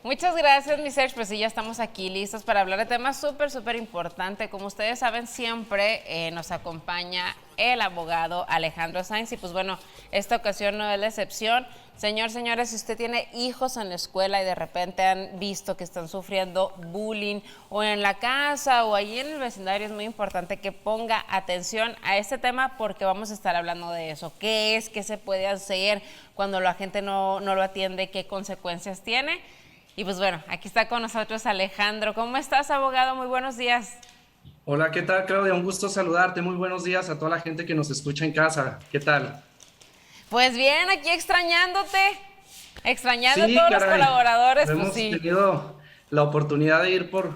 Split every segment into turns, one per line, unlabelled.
Muchas gracias, mi Serge. Pues sí, ya estamos aquí listos para hablar de temas súper importante. Como ustedes saben, siempre nos acompaña el abogado Alejandro Sainz. Y pues bueno, esta ocasión no es la excepción. Señores, si usted tiene hijos en la escuela y de repente han visto que están sufriendo bullying o en la casa o allí en el vecindario, es muy importante que ponga atención a este tema porque vamos a estar hablando de eso. ¿Qué es? ¿Qué se puede hacer cuando la gente no lo atiende? ¿Qué consecuencias tiene? Y pues bueno, aquí está con nosotros Alejandro. ¿Cómo estás, abogado? Muy buenos días.
Hola, ¿qué tal, Claudia? Un gusto saludarte. Muy buenos días a toda la gente que nos escucha en casa. ¿Qué tal?
Pues bien, aquí extrañando a
Sí,
todos los
caray.
colaboradores,
No
pues
hemos
sí.
tenido la oportunidad de ir por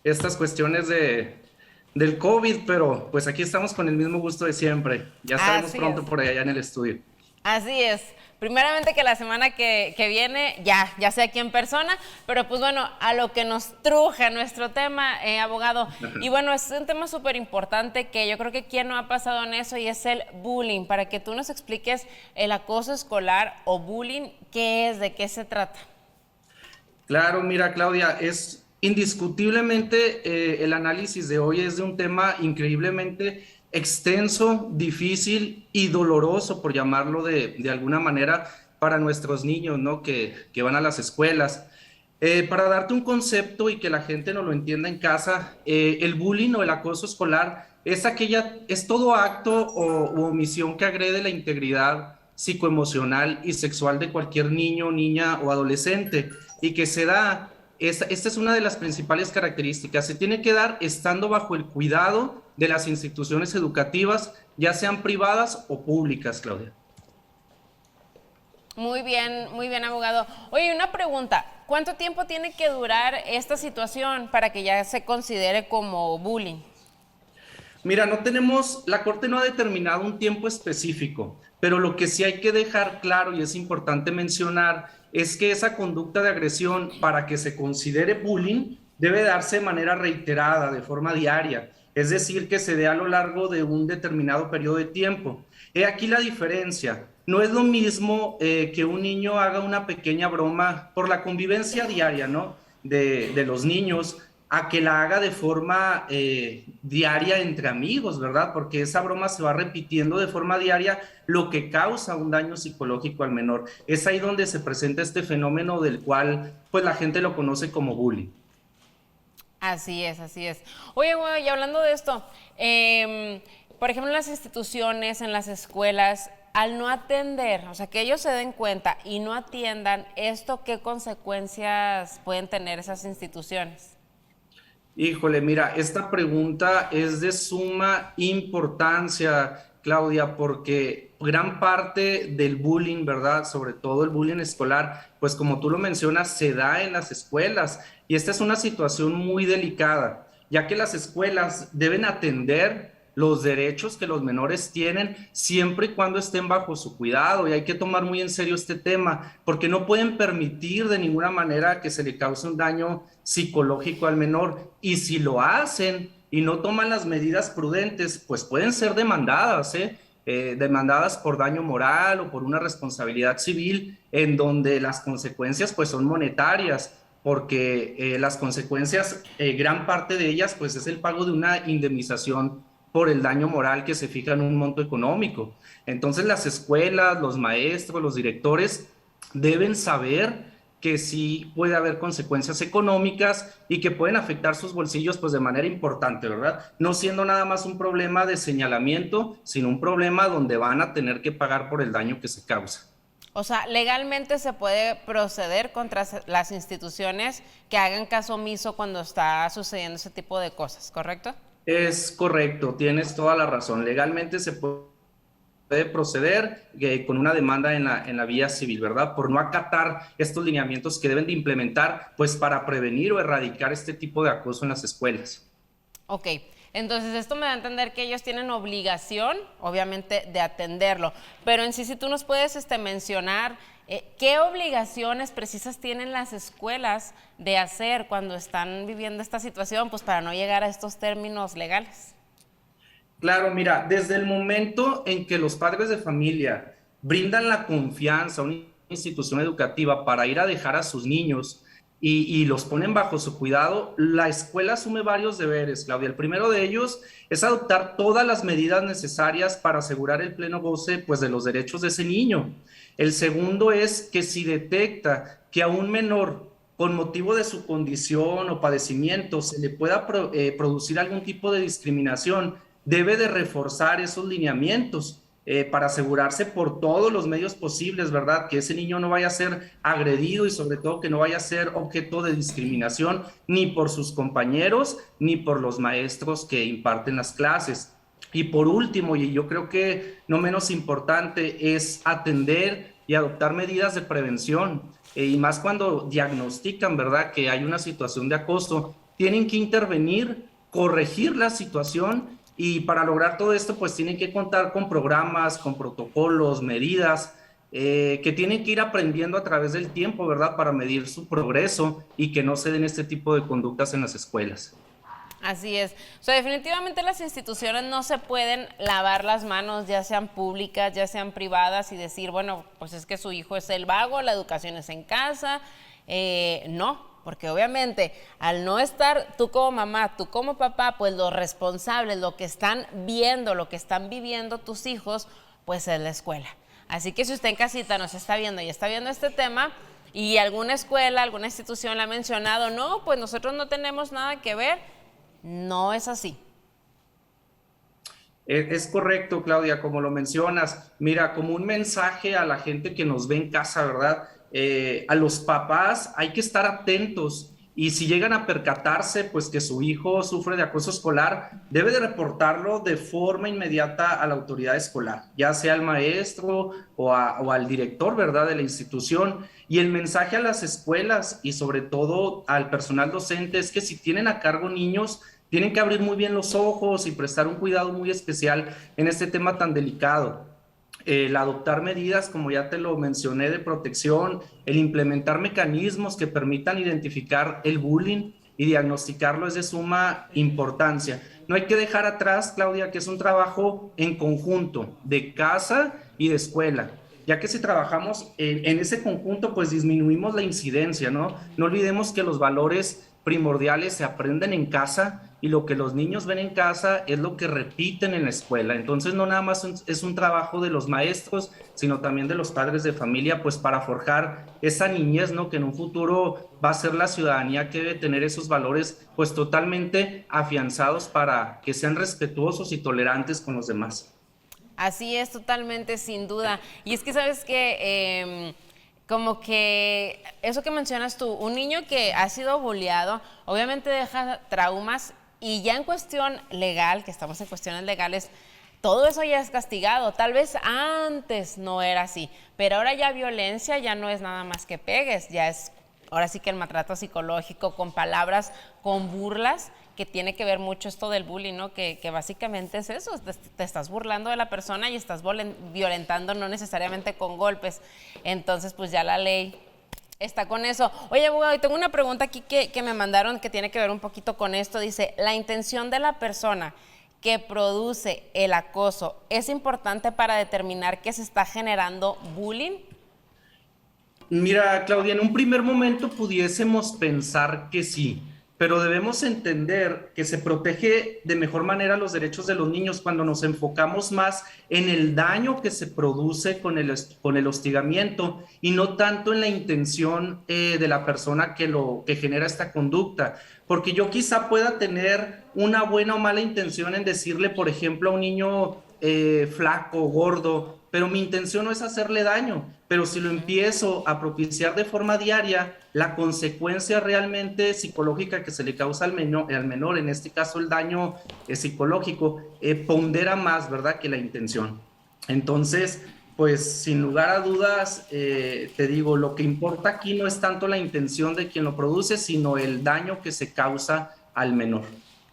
estas cuestiones del COVID, pero pues aquí estamos con el mismo gusto de siempre. Ya estaremos
Así es.
pronto por allá en el estudio.
Así es. Primeramente que la semana que viene ya sea aquí en persona, pero pues bueno, a lo que nos truje a nuestro tema, abogado. Y bueno, es un tema súper importante que yo creo que quien no ha pasado en eso y es el bullying. Para que tú nos expliques el acoso escolar o bullying, ¿qué es? ¿De qué se trata?
Claro, mira, Claudia, es indiscutiblemente el análisis de hoy es de un tema increíblemente extenso, difícil y doloroso, por llamarlo de alguna manera, para nuestros niños, ¿no? Que van a las escuelas. Para darte un concepto y que la gente no lo entienda en casa, el bullying o el acoso escolar es todo acto u omisión que agrede la integridad psicoemocional y sexual de cualquier niño, niña o adolescente y que se da, esta es una de las principales características, se tiene que dar estando bajo el cuidado de las instituciones educativas, ya sean privadas o públicas, Claudia.
Muy bien, abogado. Oye, una pregunta. ¿Cuánto tiempo tiene que durar esta situación para que ya se considere como bullying?
Mira, no tenemos, la Corte no ha determinado un tiempo específico, pero lo que sí hay que dejar claro y es importante mencionar es que esa conducta de agresión, para que se considere bullying, debe darse de manera reiterada, de forma diaria, es decir, que se dé a lo largo de un determinado periodo de tiempo. He aquí la diferencia. No es lo mismo que un niño haga una pequeña broma por la convivencia diaria, ¿no? De los niños a que la haga de forma diaria entre amigos, ¿verdad? Porque esa broma se va repitiendo de forma diaria, lo que causa un daño psicológico al menor. Es ahí donde se presenta este fenómeno del cual pues la gente lo conoce como bullying.
Así es, así es. Oye, güey, y hablando de esto, por ejemplo, en las instituciones, en las escuelas, al no atender, o sea, que ellos se den cuenta y no atiendan esto, ¿qué consecuencias pueden tener esas instituciones?
Híjole, mira, esta pregunta es de suma importancia, Claudia, porque gran parte del bullying, ¿verdad? Sobre todo el bullying escolar, pues como tú lo mencionas, se da en las escuelas y esta es una situación muy delicada, ya que las escuelas deben atender los derechos que los menores tienen siempre y cuando estén bajo su cuidado y hay que tomar muy en serio este tema porque no pueden permitir de ninguna manera que se le cause un daño psicológico al menor y si lo hacen y no toman las medidas prudentes pues pueden ser demandadas, demandadas por daño moral o por una responsabilidad civil en donde las consecuencias pues son monetarias porque las consecuencias, gran parte de ellas pues es el pago de una indemnización por el daño moral que se fija en un monto económico. Entonces las escuelas, los maestros, los directores deben saber que sí puede haber consecuencias económicas y que pueden afectar sus bolsillos pues de manera importante, ¿verdad? No siendo nada más un problema de señalamiento, sino un problema donde van a tener que pagar por el daño que se causa.
O sea, legalmente se puede proceder contra las instituciones que hagan caso omiso cuando está sucediendo ese tipo de cosas, ¿correcto?
Es correcto, tienes toda la razón. Legalmente se puede proceder con una demanda en la vía civil, ¿verdad? Por no acatar estos lineamientos que deben de implementar, pues para prevenir o erradicar este tipo de acoso en las escuelas.
Ok, entonces esto me da a entender que ellos tienen obligación, obviamente, de atenderlo, pero en sí, si tú nos puedes mencionar qué obligaciones precisas tienen las escuelas de hacer cuando están viviendo esta situación, pues para no llegar a estos términos legales.
Claro, mira, desde el momento en que los padres de familia brindan la confianza a una institución educativa para ir a dejar a sus niños, y los ponen bajo su cuidado, la escuela asume varios deberes, Claudia. El primero de ellos es adoptar todas las medidas necesarias para asegurar el pleno goce, pues, de los derechos de ese niño. El segundo es que si detecta que a un menor con motivo de su condición o padecimiento se le pueda producir algún tipo de discriminación, debe de reforzar esos lineamientos para asegurarse por todos los medios posibles, ¿verdad? Que ese niño no vaya a ser agredido y sobre todo que no vaya a ser objeto de discriminación ni por sus compañeros ni por los maestros que imparten las clases. Y por último, y yo creo que no menos importante, es atender y adoptar medidas de prevención. Y más cuando diagnostican, ¿verdad?, que hay una situación de acoso, tienen que intervenir, corregir la situación y para lograr todo esto, pues tienen que contar con programas, con protocolos, medidas que tienen que ir aprendiendo a través del tiempo, ¿verdad?, para medir su progreso y que no se den este tipo de conductas en las escuelas.
Así es. O sea, definitivamente las instituciones no se pueden lavar las manos, ya sean públicas, ya sean privadas, y decir, bueno, pues es que su hijo es el vago, la educación es en casa. No, porque obviamente al no estar tú como mamá, tú como papá, pues los responsables, lo que están viendo, lo que están viviendo tus hijos, pues es la escuela. Así que si usted en casita nos está viendo y está viendo este tema, y alguna escuela, alguna institución le ha mencionado, no, pues nosotros no tenemos nada que ver, no es así.
Es correcto, Claudia, como lo mencionas. Mira, como un mensaje a la gente que nos ve en casa, ¿verdad? A los papás hay que estar atentos y si llegan a percatarse, pues que su hijo sufre de acoso escolar, debe de reportarlo de forma inmediata a la autoridad escolar, ya sea al maestro o al director, ¿verdad?, de la institución. Y el mensaje a las escuelas y sobre todo al personal docente es que si tienen a cargo niños, tienen que abrir muy bien los ojos y prestar un cuidado muy especial en este tema tan delicado. El adoptar medidas, como ya te lo mencioné, de protección, el implementar mecanismos que permitan identificar el bullying y diagnosticarlo es de suma importancia. No hay que dejar atrás, Claudia, que es un trabajo en conjunto de casa y de escuela, ya que si trabajamos en ese conjunto, pues disminuimos la incidencia, ¿no? No olvidemos que los valores primordiales se aprenden en casa y lo que los niños ven en casa es lo que repiten en la escuela. Entonces no nada más es un trabajo de los maestros, sino también de los padres de familia, pues para forjar esa niñez, ¿no?, que en un futuro va a ser la ciudadanía que debe tener esos valores pues totalmente afianzados para que sean respetuosos y tolerantes con los demás.
Así es, totalmente, sin duda. Y es que sabes que como que eso que mencionas tú, un niño que ha sido bulleado, obviamente deja traumas, y ya en cuestión legal, que estamos en cuestiones legales, todo eso ya es castigado. Tal vez antes no era así, pero ahora ya violencia ya no es nada más que pegues, ya es ahora sí que el maltrato psicológico con palabras, con burlas, que tiene que ver mucho esto del bullying, ¿no? Que básicamente es eso, te estás burlando de la persona y estás violentando, no necesariamente con golpes. Entonces, pues ya la ley está con eso. Oye, abogado, tengo una pregunta aquí que me mandaron que tiene que ver un poquito con esto. Dice, ¿la intención de la persona que produce el acoso es importante para determinar que se está generando bullying?
Mira, Claudia, en un primer momento pudiésemos pensar que sí, pero debemos entender que se protege de mejor manera los derechos de los niños cuando nos enfocamos más en el daño que se produce con el hostigamiento y no tanto en la intención de la persona que genera esta conducta. Porque yo quizá pueda tener una buena o mala intención en decirle, por ejemplo, a un niño flaco, gordo, pero mi intención no es hacerle daño. Pero si lo empiezo a propiciar de forma diaria, la consecuencia realmente psicológica que se le causa al menor, en este caso el daño psicológico, pondera más, ¿verdad?, que la intención. Entonces, pues sin lugar a dudas, te digo, lo que importa aquí no es tanto la intención de quien lo produce, sino el daño que se causa al menor.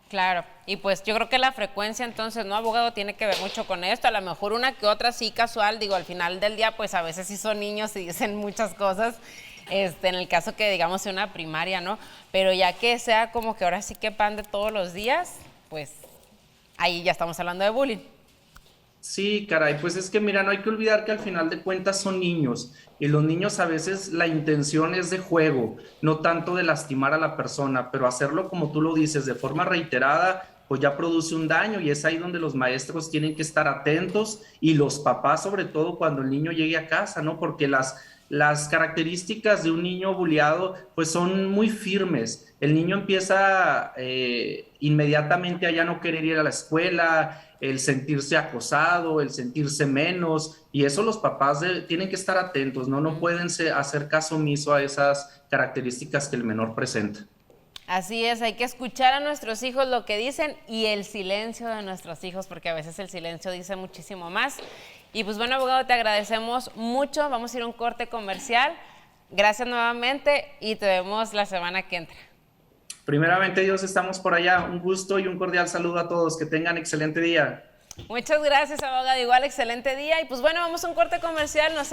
Claro, y pues yo creo que la frecuencia entonces, ¿no, abogado? Tiene que ver mucho con esto, a lo mejor una que otra sí casual, digo, al final del día pues a veces sí son niños y dicen muchas cosas, en el caso que digamos sea una primaria, ¿no? Pero ya que sea como que ahora sí que pan de todos los días, pues ahí ya estamos hablando de bullying.
Sí, caray, pues es que mira, no hay que olvidar que al final de cuentas son niños y los niños a veces la intención es de juego, no tanto de lastimar a la persona, pero hacerlo como tú lo dices, de forma reiterada, pues ya produce un daño y es ahí donde los maestros tienen que estar atentos y los papás sobre todo cuando el niño llegue a casa, ¿no? Porque las características de un niño bulliado pues son muy firmes. El niño empieza inmediatamente a ya no querer ir a la escuela, el sentirse acosado, el sentirse menos, y eso los papás tienen que estar atentos, ¿no? No pueden hacer caso omiso a esas características que el menor presenta.
Así es, hay que escuchar a nuestros hijos lo que dicen y el silencio de nuestros hijos, porque a veces el silencio dice muchísimo más. Y pues bueno, abogado, te agradecemos mucho. Vamos a ir a un corte comercial. Gracias nuevamente y te vemos la semana que entra.
Primeramente, Dios, estamos por allá. Un gusto y un cordial saludo a todos. Que tengan excelente día.
Muchas gracias, abogado. Igual, excelente día. Y pues bueno, vamos a un corte comercial. No